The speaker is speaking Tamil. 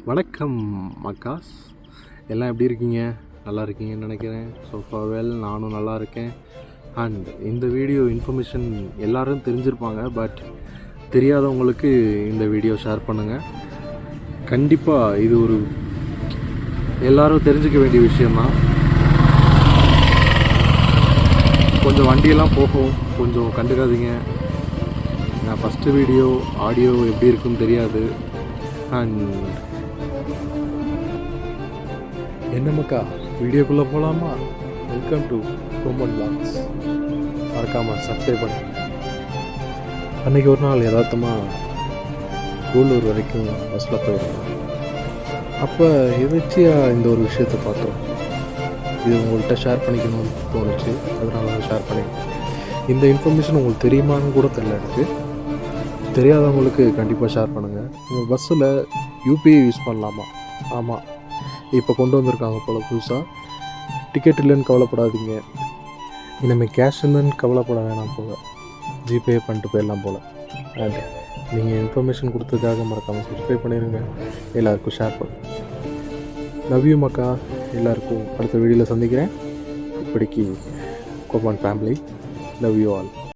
வணக்கம் மக்காஸ், எல்லாம் எப்படி இருக்கீங்க? நல்லா இருக்கீங்கன்னு நினைக்கிறேன். வெல், நானும் நல்லா இருக்கேன். அண்ட் இந்த வீடியோ இன்ஃபர்மேஷன் எல்லோரும் தெரிஞ்சிருப்பாங்க, பட் தெரியாதவங்களுக்கு இந்த வீடியோ ஷேர் பண்ணுங்கள். கண்டிப்பாக இது ஒரு எல்லோரும் தெரிஞ்சுக்க வேண்டிய விஷயந்தான். கொஞ்சம் வண்டியெல்லாம் போகும், கொஞ்சம் கண்டுக்காதீங்க. நான் ஃபஸ்ட்டு வீடியோ ஆடியோ எப்படி இருக்குன்னு தெரியாது. அண்ட் என்னமக்கா வீடியோக்குள்ளே போகலாமா? வெல்கம் டு கோமன் பிளாக்ஸ். மறக்காமல் சப்ஸ்கிரைப் பண்ணுங்க. அன்றைக்கி ஒரு நாள் யதார்த்தமாக கூடலூர் வரைக்கும் பஸ்ஸில் போயிருந்தோம். அப்போ எதாச்சியாக இந்த ஒரு விஷயத்தை பார்த்தோம். இது உங்கள்கிட்ட ஷேர் பண்ணிக்கணும்னு தோணுச்சு, அதனால தான் ஷேர் பண்ணிக்கணும். இந்த இன்ஃபர்மேஷன் உங்களுக்கு தெரியுமான்னு கூட தெரியல எனக்கு. தெரியாதவங்களுக்கு கண்டிப்பாக ஷேர் பண்ணுங்கள். உங்கள் பஸ்ஸில் யூபிஐ யூஸ் பண்ணலாமா? ஆமாம், இப்போ கொண்டு வந்திருக்காங்க போல் புதுசாக. டிக்கெட் இல்லைன்னு கவலைப்படாதீங்க, இனிமேல் கேஷ் இல்லைன்னு கவலைப்பட வேணாம் போல், ஜிபே பண்ணிட்டு போயிடலாம் போல். அண்ட் நீங்கள் இன்ஃபர்மேஷன் கொடுத்ததுக்காக மறக்காமல் சப்ஸ்கிரைப் பண்ணிடுங்க, எல்லாருக்கும் ஷேர் பண்ணுங்கள். லவ் யூ மக்கா. எல்லாருக்கும் அடுத்த வீடியோவில் சந்திக்கிறேன். இப்படிக்கு கோபான் ஃபேமிலி, லவ் யூ ஆல்.